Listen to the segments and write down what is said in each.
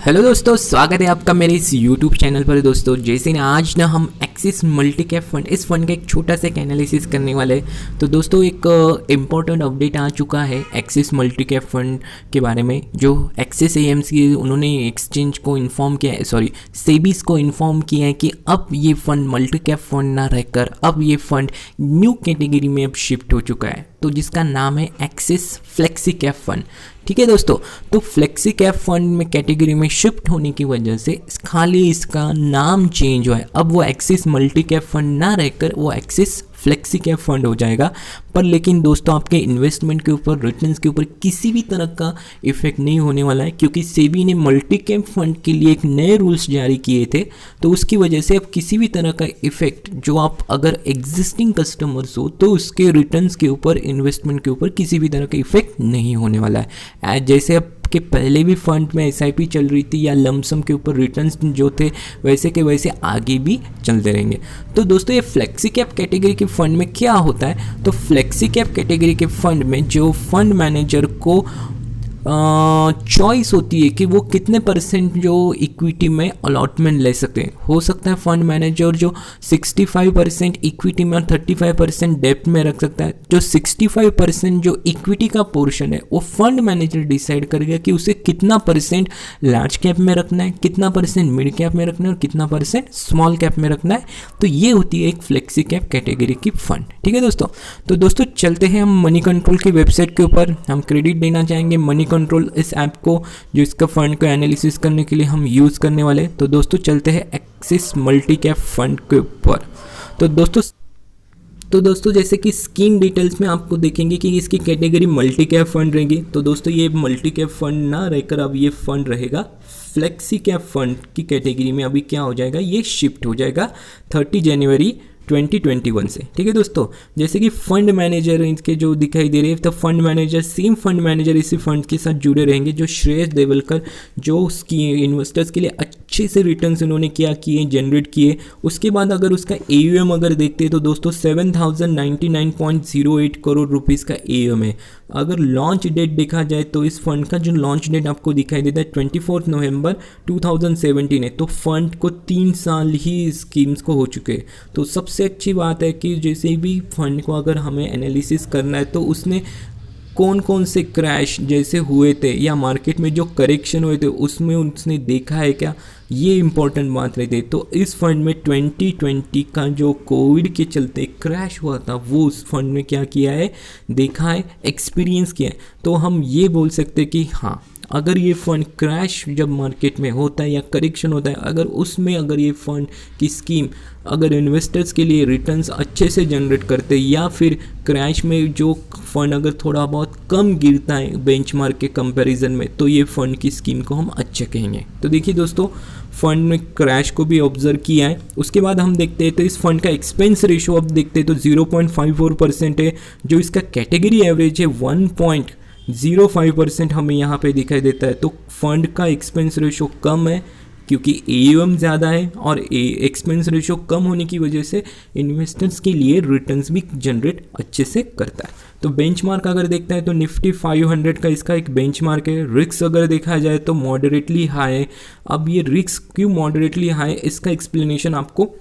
Hello दोस्तों, स्वागत है आपका मेरे इस यूट्यूब चैनल पर। दोस्तों जैसे ना आज ना हम एक्सिस मल्टी कैप फंड, इस फंड का एक छोटा सा एनालिसिस करने वाले हैं। तो दोस्तों एक इम्पॉर्टेंट अपडेट आ चुका है एक्सिस मल्टी कैप फंड के बारे में। जो एक्सिस एएमसी उन्होंने एक्सचेंज को इन्फॉर्म किया है, सॉरी सेबीज को इन्फॉर्म किया है कि अब ये फंड मल्टी कैप फंड ना रहकर अब ये फंड न्यू कैटेगरी में अब शिफ्ट हो चुका है, तो जिसका नाम है एक्सिस फ्लेक्सी कैप फंड। ठीक है दोस्तों, तो फ्लेक्सी कैप फंड में कैटेगरी में शिफ्ट होने की वजह से खाली इसका नाम चेंज हुआ है। अब वो एक्सिस मल्टी कैप फंड ना रहकर वो एक्सिस फ्लेक्सी कैप फंड हो जाएगा। पर लेकिन दोस्तों आपके इन्वेस्टमेंट के ऊपर, रिटर्न्स के ऊपर किसी भी तरह का इफेक्ट नहीं होने वाला है, क्योंकि सेबी ने मल्टी कैप फंड के लिए एक नए रूल्स जारी किए थे। तो उसकी वजह से अब किसी भी तरह का इफेक्ट, जो आप अगर एग्जिस्टिंग कस्टमर्स हो तो उसके रिटर्न्स के ऊपर, इन्वेस्टमेंट के ऊपर किसी भी तरह का इफेक्ट नहीं होने वाला है। जैसे अब के पहले भी फंड में एसआईपी चल रही थी या लमसम के ऊपर रिटर्न्स जो थे वैसे के वैसे आगे भी चलते रहेंगे। तो दोस्तों ये फ्लेक्सी कैप कैटेगरी के फंड में क्या होता है, तो फ्लेक्सी कैप कैटेगरी के फंड में जो फंड मैनेजर को चॉइस होती है कि वो कितने परसेंट जो इक्विटी में अलॉटमेंट ले सकते हैं। हो सकता है फंड मैनेजर जो 65% इक्विटी में और 35% डेप्ट में रख सकता है। जो 65% जो इक्विटी का पोर्शन है वो फंड मैनेजर डिसाइड करेगा कि उसे कितना परसेंट लार्ज कैप में रखना है, कितना परसेंट मिड कैप में रखना है और कितना परसेंट स्मॉल कैप में रखना है। तो ये होती है एक फ्लेक्सी कैप कैटेगरी की फंड। ठीक है दोस्तों, तो दोस्तों चलते हैं हम मनी कंट्रोल की वेबसाइट के ऊपर। हम क्रेडिट देना चाहेंगे मनी कंट्रोल इस ऐप को, जो इसका फंड को एनालिसिस करने के लिए हम यूज़ करने वाले। तो दोस्तों चलते हैं एक्सिस मल्टी कैप फंड के ऊपर। तो दोस्तों जैसे कि स्कीम डिटेल्स में आपको देखेंगे कि इसकी कैटेगरी मल्टी कैप फंड रहेगी। तो दोस्तों ये मल्टी कैप फंड ना रहकर अब ये फंड रहेगा फ्लेक्सी कैप फंड की कैटेगरी में। अभी क्या हो जाएगा, ये शिफ्ट हो जाएगा 30 जनवरी 2021 से। ठीक है दोस्तों, जैसे कि फंड मैनेजर इनके जो दिखाई दे रहे हैं, तो fund manager same fund manager इसी फंड के साथ जुड़े रहेंगे, जो श्रेयस देवलकर, जो इन्वेस्टर्स के लिए अच्छे से रिटर्न्स उन्होंने क्या किए, जनरेट किए। उसके बाद अगर उसका AUM अगर देखते हैं तो दोस्तों 7099.08 करोड़ रुपीज़ का AUM है। अगर लॉन्च डेट देखा जाए तो इस फंड का जो लॉन्च डेट आपको दिखाई देता है 24 नवंबर 2017 है। तो फंड को 3 साल ही स्कीम्स को हो चुके हैं। तो सबसे अच्छी बात है कि जैसे भी फंड को अगर हमें एनालिसिस करना है तो उसने कौन कौन से क्रैश जैसे हुए थे या मार्केट में जो करेक्शन हुए थे उसमें उसने देखा है क्या, ये इंपॉर्टेंट बात रहती है। तो इस फंड में 2020 का जो कोविड के चलते क्रैश हुआ था वो उस फंड में क्या किया है, देखा है, एक्सपीरियंस किया है। तो हम ये बोल सकते हैं कि हाँ, अगर ये फंड क्रैश जब मार्केट में होता है या करेक्शन होता है, अगर उसमें अगर ये फंड की स्कीम अगर इन्वेस्टर्स के लिए रिटर्न्स अच्छे से जनरेट करते या फिर क्रैश में जो फंड अगर थोड़ा बहुत कम गिरता है बेंचमार्क के कंपैरिजन में, तो ये फंड की स्कीम को हम अच्छे कहेंगे। तो देखिए दोस्तों, फंड में क्रैश को भी ऑब्जर्व किया है। उसके बाद हम देखते हैं तो इस फंड का एक्सपेंस रेशो अब देखते हैं तो 0.54% है। जो इसका कैटेगरी एवरेज है 1.05% हमें यहाँ पे दिखाई देता है। तो फंड का एक्सपेंस रेशो कम है क्योंकि AUM ज़्यादा है, और एक्सपेंस रेशो कम होने की वजह से इन्वेस्टर्स के लिए रिटर्न्स भी जनरेट अच्छे से करता है। तो बेंचमार्क अगर देखते हैं तो निफ्टी 500 का इसका एक बेंचमार्क है। रिस्क अगर देखा जाए तो मॉडरेटली हाई है। अब ये रिस्क क्यों मॉडरेटली हाई है, इसका एक्सप्लेनेशन आपको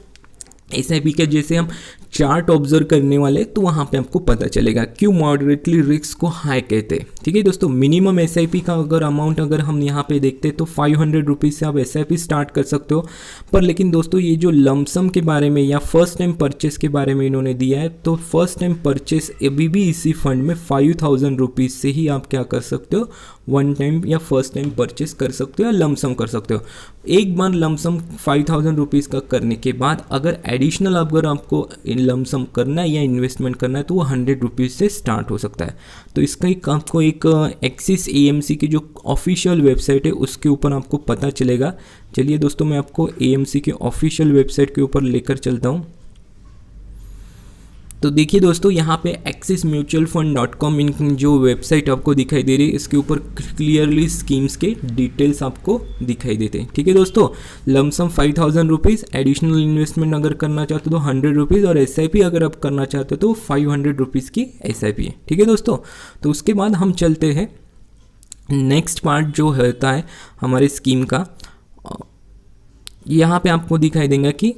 SIP के जैसे हम चार्ट ऑब्जर्व करने वाले तो वहाँ पे आपको पता चलेगा क्यों मॉडरेटली रिस्क को हाई कहते हैं। ठीक है दोस्तों, मिनिमम SIP का अगर अमाउंट अगर हम यहाँ पे देखते हैं तो 500 रुपीज़ से आप SIP स्टार्ट कर सकते हो। पर लेकिन दोस्तों ये जो लमसम के बारे में या फर्स्ट टाइम परचेस के बारे में इन्होंने दिया है, तो फर्स्ट टाइम परचेस अभी भी इसी फंड में 5000 रुपीज़ से ही आप क्या कर सकते हो, वन टाइम या फर्स्ट टाइम परचेस कर सकते हो या लमसम कर सकते हो। एक बार लमसम 5000 रुपीज़ का करने के बाद अगर एडिशनल अगर आपको लमसम करना है या इन्वेस्टमेंट करना है तो वो 100 रुपीज़ से स्टार्ट हो सकता है। तो इसका एक आपको एक एक्सिस AMC की जो ऑफिशियल वेबसाइट है उसके ऊपर आपको पता चलेगा। चलिए दोस्तों, मैं आपको AMC के ऑफिशियल वेबसाइट के ऊपर लेकर चलता हूँ। तो देखिए दोस्तों, यहाँ पे axismutualfund.com इन जो वेबसाइट आपको दिखाई दे रही है, इसके ऊपर क्लियरली स्कीम्स के डिटेल्स आपको दिखाई देते हैं। ठीक है दोस्तों, लमसम 5000 रुपीज़, एडिशनल इन्वेस्टमेंट अगर करना चाहते हो तो 100 रुपीज़, और SIP अगर आप करना चाहते हो तो 500 रुपीज़ की SIP है। ठीक है दोस्तों, तो उसके बाद हम चलते हैं नेक्स्ट पार्ट जो होता है हमारे स्कीम का, यहाँ पे आपको दिखाई देगा कि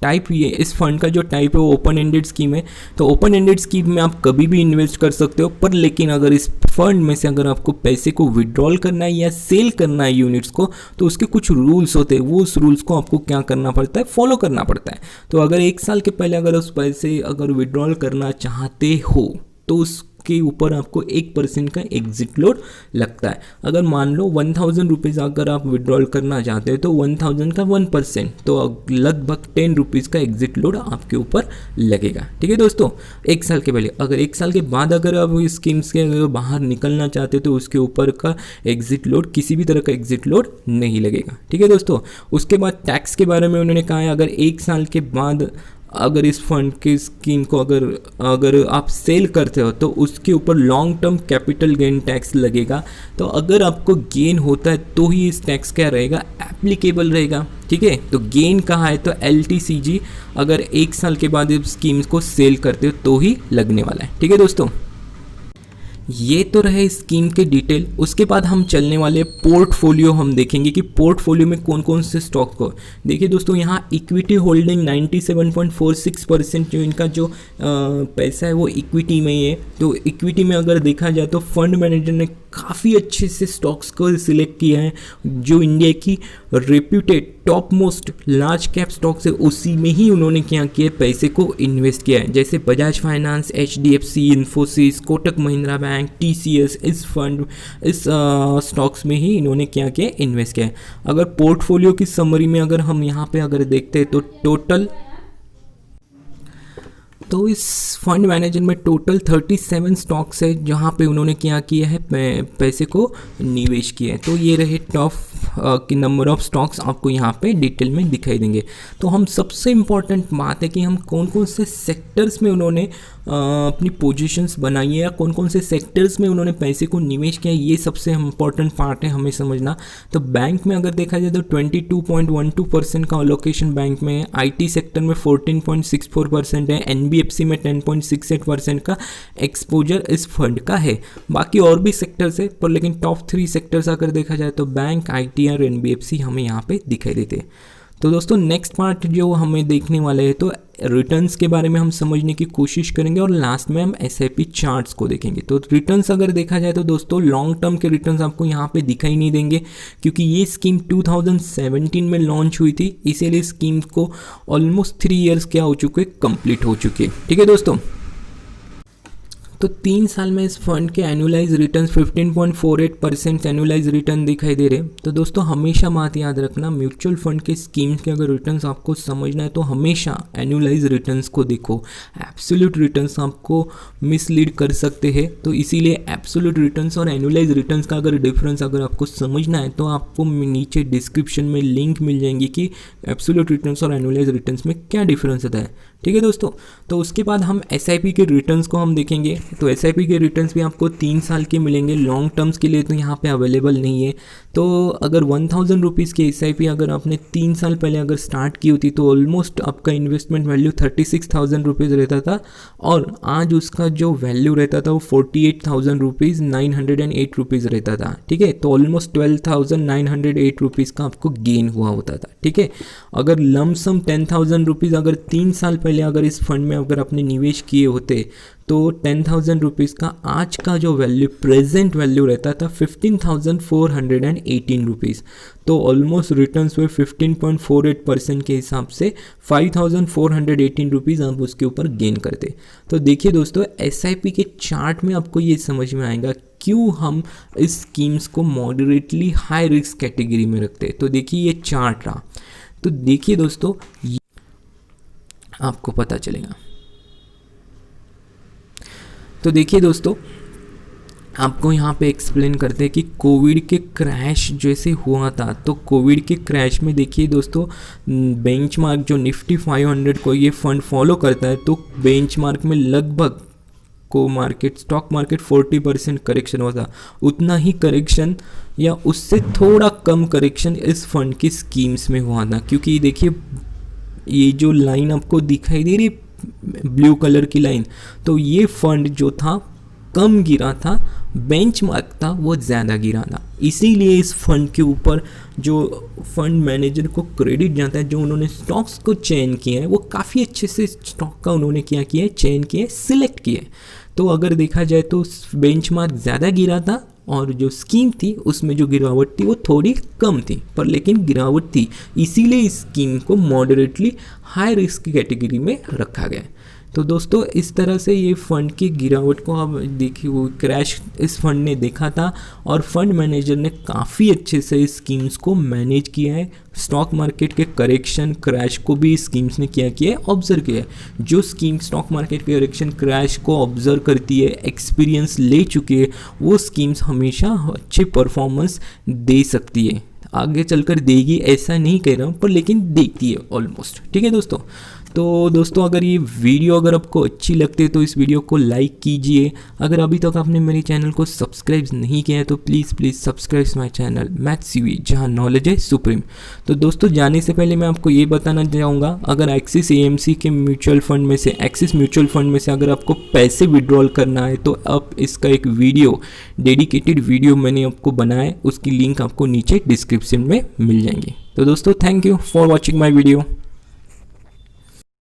टाइप ये इस फंड का जो टाइप है वो ओपन एंडेड स्कीम है। तो ओपन एंडेड स्कीम में आप कभी भी इन्वेस्ट कर सकते हो, पर लेकिन अगर इस फंड में से अगर आपको पैसे को विड्रॉल करना है या सेल करना है यूनिट्स को, तो उसके कुछ रूल्स होते हैं। वो उस रूल्स को आपको क्या करना पड़ता है, फॉलो करना पड़ता है। तो अगर 1 साल के पहले अगर उस पैसे अगर विड्रॉल करना चाहते हो तो उसके ऊपर आपको 1% का एग्जिट लोड लगता है। अगर मान लो 1000 रुपीज़ अगर आप विड्रॉल करना चाहते हो तो 1000 का 1%, तो लगभग 10 रुपीज़ का एग्जिट लोड आपके ऊपर लगेगा। ठीक है दोस्तों, 1 साल के पहले। अगर 1 साल के बाद अगर आप इस स्कीम्स के अगर बाहर निकलना चाहते हो तो उसके ऊपर का एग्जिट लोड, किसी भी तरह का एग्जिट लोड नहीं लगेगा। ठीक है दोस्तों, उसके बाद टैक्स के बारे में उन्होंने कहा है, अगर 1 साल के बाद अगर इस फंड की स्कीम को अगर आप सेल करते हो तो उसके ऊपर long term capital gain tax लगेगा। तो अगर आपको गेन होता है तो ही इस टैक्स क्या रहेगा, एप्लीकेबल रहेगा। ठीक है, तो गेन कहाँ है, तो LTCG अगर 1 साल के बाद इस स्कीम्स को सेल करते हो तो ही लगने वाला है। ठीक है दोस्तों, ये तो रहे स्कीम के डिटेल। उसके बाद हम चलने वाले पोर्टफोलियो, हम देखेंगे कि पोर्टफोलियो में कौन कौन से स्टॉक को। देखिए दोस्तों, यहाँ इक्विटी होल्डिंग 97.46% जो इनका जो पैसा है वो इक्विटी में ही है। तो इक्विटी में अगर देखा जाए तो फंड मैनेजर ने काफ़ी अच्छे से स्टॉक्स को सिलेक्ट किया है जो इंडिया की reputed top most large cap stocks है, उसी में ही उन्होंने क्या किया, पैसे को इन्वेस्ट किया है। जैसे Bajaj finance, HDFC, Infosys, Kotak Mahindra bank, TCS, इस स्टॉक्स में ही इन्होंने क्या किया, इन्वेस्ट किया है। अगर पोर्टफोलियो की समरी में अगर हम यहाँ पे अगर देखते हैं तो इस फंड मैनेजर में टोटल 37 स्टॉक्स है जहाँ पे उन्होंने क्या किया है, पैसे को निवेश किया है। तो ये रहे टॉप की नंबर ऑफ स्टॉक्स आपको यहाँ पे डिटेल में दिखाई देंगे। तो हम सबसे इम्पॉर्टेंट बात है कि हम कौन कौन से सेक्टर्स में उन्होंने अपनी पोजीशंस बनाई है या कौन कौन से सेक्टर्स में उन्होंने पैसे को निवेश किया, ये सबसे इम्पॉर्टेंट पार्ट है हमें समझना। तो बैंक में अगर देखा जाए तो 22.12% का अलोकेशन बैंक में है, IT सेक्टर में 14.64% है, NBFC में 10.68% का एक्सपोजर इस फंड का है। बाकी और भी सेक्टर्स है, पर लेकिन टॉप 3 सेक्टर्स अगर देखा जाए तो बैंक, IT और NBFC हमें यहाँ पे दिखाई देते हैं। तो दोस्तों नेक्स्ट पार्ट जो हमें देखने वाले हैं तो रिटर्न्स के बारे में हम समझने की कोशिश करेंगे और लास्ट में हम SIP चार्ट्स को देखेंगे। तो रिटर्न्स अगर देखा जाए तो दोस्तों लॉन्ग टर्म के रिटर्न्स आपको यहाँ पे दिखाई नहीं देंगे, क्योंकि ये स्कीम 2017 में लॉन्च हुई थी, इसीलिए स्कीम को ऑलमोस्ट 3 इयर्स क्या हो चुके, कंप्लीट हो चुके। ठीक है दोस्तों, तो 3 साल में इस फंड के एनुअलाइज रिटर्न 15.48% एनुअलाइज रिटर्न दिखाई दे रहे। तो दोस्तों हमेशा बात याद रखना, म्यूचुअल फंड के स्कीम्स के अगर रिटर्न्स आपको समझना है तो हमेशा एनुअलाइज रिटर्न्स को देखो। एब्सोल्यूट रिटर्न्स आपको मिसलीड कर सकते हैं, तो इसीलिए एब्सोल्यूट रिटर्न्स और एनुअलाइज रिटर्न्स का अगर डिफरेंस अगर आपको समझना है तो आपको नीचे डिस्क्रिप्शन में लिंक मिल जाएंगी कि एब्सोल्यूट रिटर्न्स और एनुअलाइज रिटर्न्स में क्या डिफरेंस होता है। ठीक है दोस्तों, तो उसके बाद हम SIP के रिटर्न्स को हम देखेंगे। तो SIP के रिटर्न्स भी आपको 3 साल के मिलेंगे, लॉन्ग टर्म्स के लिए तो यहाँ पे अवेलेबल नहीं है। तो अगर 1000 रुपीज़ की SIP अगर आपने 3 साल पहले अगर स्टार्ट की होती तो ऑलमोस्ट आपका इन्वेस्टमेंट वैल्यू 36,000 रुपीज़ रहता था, और आज उसका जो वैल्यू रहता था वो 48,000 रुपीज़ 908 रुपीज़ रहता था। ठीक है, तो ऑलमोस्ट 12,908 रुपीज़ का आपको गेन हुआ होता था। ठीक है, अगर लमसम 10,000 रुपीज़ अगर 3 साल पहले अगर इस फंड में अगर आपने निवेश किए होते तो 10,000 रुपीज़ का आज का जो वैल्यू, प्रेजेंट वैल्यू रहता था 15,418 रुपीज़। तो ऑलमोस्ट रिटर्न्स हुए 15.48% के हिसाब से 5,418 रुपीज़ आप उसके ऊपर गेन करते। तो देखिए दोस्तों, SIP के चार्ट में आपको ये समझ में आएगा क्यों हम इस स्कीम्स को मॉडरेटली हाई रिस्क कैटेगरी में रखते हैं। तो देखिए ये चार्ट रहा, तो देखिए दोस्तों आपको पता चलेगा। तो देखिए दोस्तों, आपको यहाँ पे एक्सप्लेन करते हैं कि कोविड के क्रैश जैसे हुआ था, तो कोविड के क्रैश में देखिए दोस्तों बेंचमार्क जो निफ्टी 500 को ये फंड फॉलो करता है, तो बेंचमार्क में लगभग को स्टॉक मार्केट 40% करेक्शन हुआ था। उतना ही करेक्शन या उससे थोड़ा कम करेक्शन इस फंड की स्कीम्स में हुआ था, क्योंकि देखिए ये जो लाइन आपको दिखाई दे रही ब्लू कलर की लाइन, तो ये फंड जो था कम गिरा था, बेंचमार्क था वो ज़्यादा गिरा था। इसीलिए इस फंड के ऊपर जो फंड मैनेजर को क्रेडिट जाता है, जो उन्होंने स्टॉक्स को चयन किया है वो काफ़ी अच्छे से स्टॉक का उन्होंने क्या किया है, चयन किया है, सिलेक्ट किया है। तो अगर देखा जाए तो बेंचमार्क ज़्यादा गिरा था और जो स्कीम थी उसमें जो गिरावट थी वो थोड़ी कम थी, पर लेकिन गिरावट थी, इसीलिए इस स्कीम को मॉडरेटली हाई रिस्क की कैटेगरी में रखा गया। तो दोस्तों इस तरह से ये फंड की गिरावट को आप देखिए, वो क्रैश इस फंड ने देखा था और फंड मैनेजर ने काफ़ी अच्छे से इस स्कीम्स को मैनेज किया है। स्टॉक मार्केट के करेक्शन क्रैश को भी स्कीम्स ने क्या किया है, ऑब्जर्व किया है। जो स्कीम स्टॉक मार्केट के करेक्शन क्रैश को ऑब्जर्व करती है, एक्सपीरियंस ले चुकी है, वो स्कीम्स हमेशा अच्छे परफॉर्मेंस दे सकती है। आगे चलकर देगी ऐसा नहीं कह रहा हूँ, पर लेकिन देती है ऑलमोस्ट। ठीक है दोस्तों। तो दोस्तों अगर ये वीडियो अगर आपको अच्छी लगती है तो इस वीडियो को लाइक कीजिए। अगर अभी तक आपने मेरे चैनल को सब्सक्राइब नहीं किया है तो please subscribe my channel maths UV, जहां नॉलेज है सुप्रीम। तो दोस्तों जाने से पहले मैं आपको ये बताना चाहूँगा, अगर एक्सिस एएमसी के म्यूचुअल फंड में से, एक्सिस म्यूचुअल फंड में से अगर आपको पैसे विड्रॉल करना है तो आप इसका एक वीडियो, डेडिकेटेड वीडियो मैंने आपको बनाया है, उसकी लिंक आपको नीचे डिस्क्रिप्शन में मिल जाएंगी। तो दोस्तों thank you for watching my video.